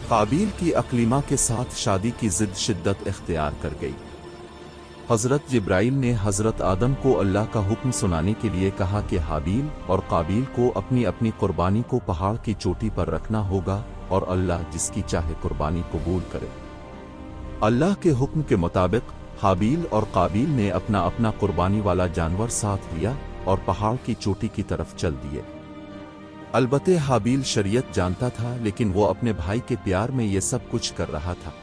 काबील की अकलीमा के साथ शादी की जिद शिद्दत इख्तियार कर गई। हजरत जिब्राइल ने हजरत आदम को अल्लाह का हुक्म सुनाने के लिए कहा कि हाबील और काबील को अपनी अपनी कुर्बानी को पहाड़ की चोटी पर रखना होगा और अल्लाह जिसकी चाहे कुर्बानी कबूल करे। अल्लाह के हुक्म के मुताबिक हाबील और काबील ने अपना अपना कुर्बानी वाला जानवर साथ लिया और पहाड़ की चोटी की तरफ चल दिए। अलबत्ते हाबील शरीयत जानता था, लेकिन वो अपने भाई के प्यार में ये सब कुछ कर रहा था।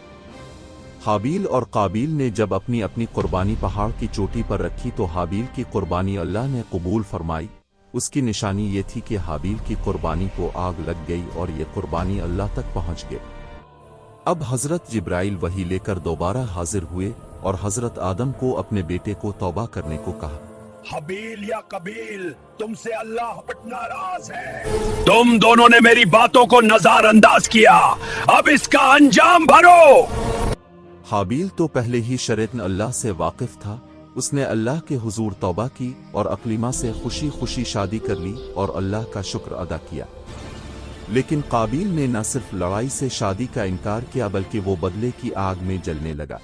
हाबील और काबील ने जब अपनी अपनी कुर्बानी पहाड़ की चोटी पर रखी तो हाबील की कुर्बानी अल्लाह ने कबूल फरमाई। उसकी निशानी ये थी कि हाबील की कुर्बानी को आग लग गई और ये कुर्बानी अल्लाह तक पहुंच गई। अब हजरत जिब्राइल वही लेकर दोबारा हाजिर हुए और हजरत आदम को अपने बेटे को तौबा करने को कहा। हाबील या कबील, तुमसे अल्लाह बट नाराज है। तुम दोनों ने मेरी बातों को नजरअंदाज किया, अब इसका अंजाम भरो। हाबील तो पहले ही शरीयत अल्लाह से वाकिफ था। उसने अल्लाह के हुजूर तौबा की और अकलीमा से खुशी खुशी शादी कर ली और अल्लाह का शुक्र अदा किया। लेकिन काबील ने न सिर्फ लड़ाई से शादी का इनकार किया, बल्कि वो बदले की आग में जलने लगा।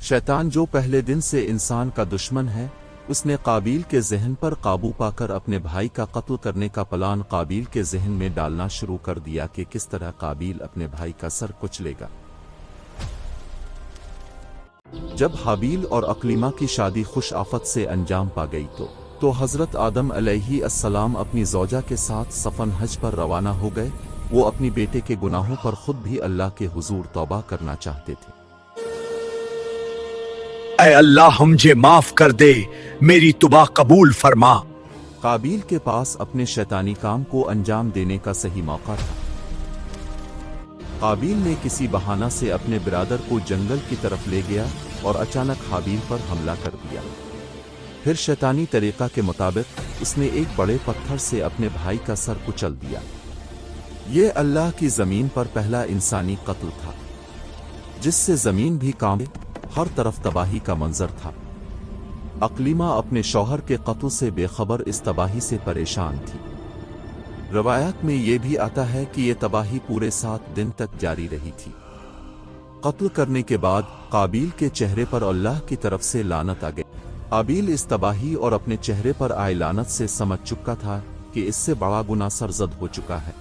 शैतान जो पहले दिन से इंसान का दुश्मन है, उसने काबील के जहन पर काबू पाकर अपने भाई का कत्ल करने का प्लान काबील के जहन में डालना शुरू कर दिया कि किस तरह काबील अपने भाई का सर कुचलेगा। जब हाबील और अकलीमा की शादी खुश आफत से अंजाम पा गई तो हजरत आदम अलैहिस्सलाम अपनी ज़ौजा के साथ सफन हज पर रवाना हो गए। वो अपनी बेटे के गुनाहों पर खुद भी अल्लाह के हुजूर तौबा करना चाहते थे। ऐ अल्लाह, मुझे माफ कर दे, मेरी तौबा कबूल फरमा। काबील के पास अपने शैतानी काम को अंजाम देने का सही मौका था। काबील ने किसी बहाना से अपने बिरादर को जंगल की तरफ ले गया और अचानक हाबील पर हमला कर दिया। फिर शैतानी तरीका के मुताबिक उसने एक बड़े पत्थर से अपने भाई का सर कुचल दिया। ये अल्लाह की जमीन पर पहला इंसानी कत्ल था, जिससे जमीन भी कांपे, हर तरफ तबाही का मंजर था। अकलीमा अपने शौहर के कत्ल से बेखबर इस तबाही से परेशान थी। रवायत में यह भी आता है कि यह तबाही पूरे 7 दिन तक जारी रही थी। कत्ल करने के बाद काबील के चेहरे पर अल्लाह की तरफ से लानत आ गई। काबील इस तबाही और अपने चेहरे पर आए लानत से समझ चुका था कि इससे बड़ा गुनाह सरजद हो चुका है।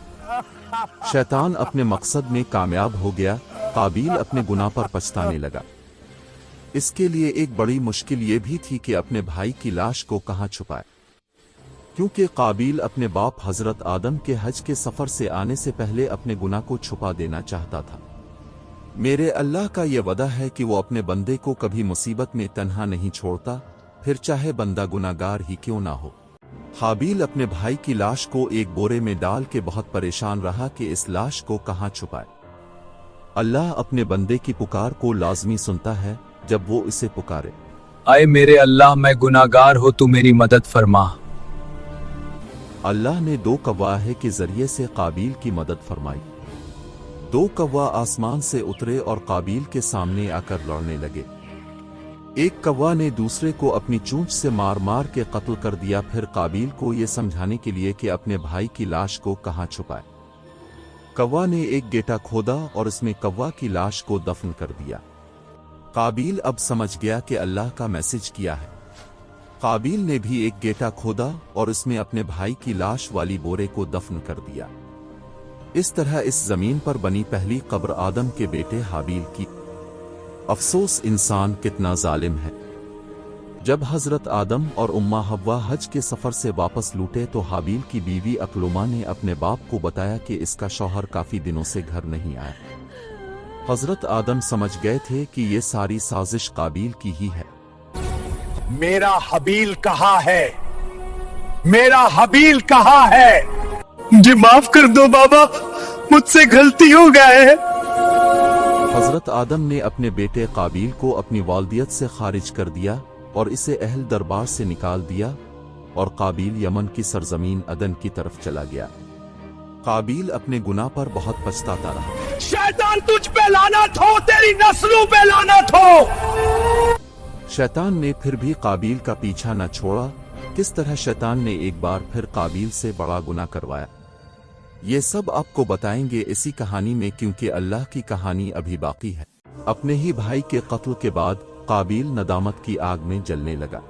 शैतान अपने मकसद में कामयाब हो गया। काबील अपने गुनाह पर पछताने लगा। इसके लिए एक बड़ी मुश्किल ये भी थी कि अपने भाई की लाश को कहाँ छुपाए, क्योंकि काबील अपने बाप हजरत आदम के हज के सफर से आने से पहले अपने गुनाह को छुपा देना चाहता था। मेरे अल्लाह का ये वदा है कि वो अपने बंदे को कभी मुसीबत में तन्हा नहीं छोड़ता, फिर चाहे बंदा गुनाहगार ही क्यों ना हो। हाबील अपने भाई की लाश को एक बोरे में डाल के बहुत परेशान रहा कि इस लाश को कहाँ छुपाए। अल्लाह अपने बंदे की पुकार को लाजमी सुनता है जब वो इसे पुकारे। आए मेरे अल्लाह, मैं गुनाहगार हो, तू मेरी मदद फरमा। अल्लाह ने 2 कव्वाहे के जरिए से काबील की मदद फरमाई। 2 कव्वा आसमान से उतरे और काबील के सामने आकर लड़ने लगे। एक कव्वा ने दूसरे को अपनी चोंच से मार मार के कत्ल कर दिया। फिर काबील को यह समझाने के लिए कि अपने भाई की लाश को कहाँ छुपाए, कव्वा ने एक गेटा खोदा और उसमें कव्वा की लाश को दफन कर दिया। काबील अब समझ गया कि अल्लाह का मैसेज किया है। काबील ने भी एक गेटा खोदा और उसमें अपने भाई की लाश वाली बोरे को दफन कर दिया। इस तरह इस जमीन पर बनी पहली कब्र आदम के बेटे हाबील की। अफसोस, इंसान कितना जालिम है। जब हजरत आदम और उम्मा हव्वा हज के सफर से वापस लौटे तो हाबील की बीवी अकलुमा ने अपने बाप को बताया कि इसका शौहर काफी दिनों से घर नहीं आया। हजरत आदम समझ गए थे कि ये सारी साजिश काबील की ही है। मेरा हबील कहाँ है? मेरा हबील कहाँ है? मुझे माफ कर दो बाबा, मुझसे गलती हो गया है। हजरत आदम ने अपने बेटे काबील को अपनी वालदियत से खारिज कर दिया और इसे अहल दरबार से निकाल दिया और काबील यमन की सरजमीन अदन की तरफ चला गया। काबील अपने गुनाह पर बहुत पछताता रहा। शैतान तुझ पे लानत हो, तेरी नस्लों पे लानत हो। शैतान ने फिर भी काबील का पीछा न छोड़ा। किस तरह शैतान ने एक बार फिर काबील से बड़ा गुनाह करवाया। ये सब आपको बताएंगे इसी कहानी में, क्योंकि अल्लाह की कहानी अभी बाकी है। अपने ही भाई के कत्ल के बाद काबिल नदामत की आग में जलने लगा।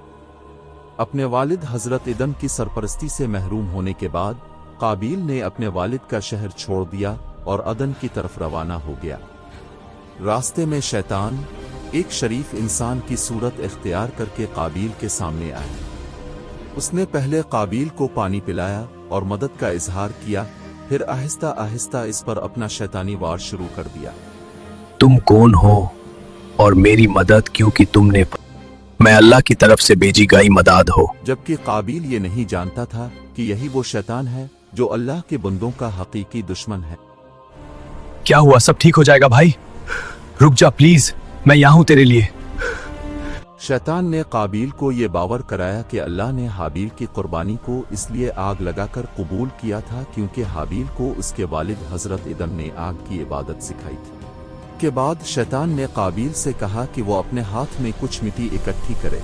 अपने वालिद हजरत इदम की सरपरस्ती से महरूम होने के बाद काबिल ने अपने वालिद का शहर छोड़ दिया और अदन की तरफ रवाना हो गया। रास्ते में शैतान एक शरीफ इंसान की सूरत इख्तियार करके काबिल के सामने आया। उसने पहले काबिल को पानी पिलाया और मदद का इजहार किया, फिर आहिस्ता आहिस्ता इस पर अपना शैतानी वार शुरू कर दिया। तुम कौन हो और मेरी मदद क्यों की तुमने? मैं अल्लाह की तरफ से भेजी गई मदद हो। जबकि काबिल ये नहीं जानता था कि यही वो शैतान है जो अल्लाह के बंदों का हकीकी दुश्मन है। क्या हुआ? सब ठीक हो जाएगा भाई, रुक जा प्लीज, मैं यहाँ हूँ तेरे लिए। शैतान ने काबिल को ये बावर कराया कि अल्लाह ने हाबिल की कुर्बानी को इसलिए आग लगाकर कबूल किया था क्योंकि हाबिल को उसके वालिद हजरत इदम ने आग की इबादत सिखाई थी। के बाद शैतान ने काबिल से कहा कि वो अपने हाथ में कुछ मिट्टी इकट्ठी करे।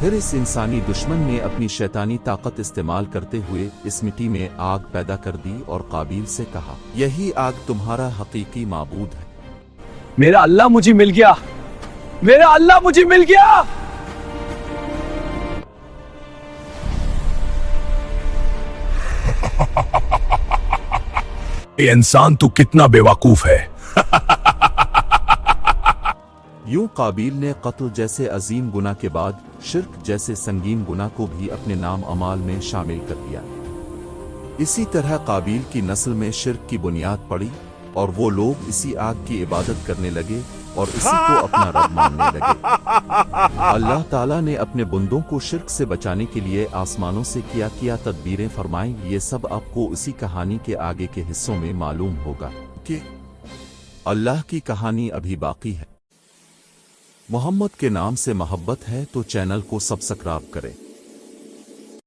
फिर इस इंसानी दुश्मन ने अपनी शैतानी ताकत इस्तेमाल करते हुए इस मिट्टी में आग पैदा कर दी और काबिल से कहा, यही आग तुम्हारा हकीकी माबूद है। मेरा अल्लाह मुझे मिल गया, मेरा अल्लाह मुझे मिल गया। ये इंसान तू कितना बेवकूफ है। यूं काबिल ने कत्ल जैसे अजीम गुनाह के बाद शिर्क जैसे संगीन गुनाह को भी अपने नाम अमाल में शामिल कर दिया। इसी तरह काबिल की नस्ल में शिर्क की बुनियाद पड़ी और वो लोग इसी आग की इबादत करने लगे और इसी को अपना रब मानने लगे। अल्लाह ताला ने अपने बंदों को शिर्क से बचाने के लिए आसमानों से क्या तदबीरें फरमाई, ये सब आपको इसी कहानी के आगे के हिस्सों में मालूम होगा कि अल्लाह की कहानी अभी बाकी है। मोहम्मद के नाम से मोहब्बत है तो चैनल को सब्सक्राइब करें।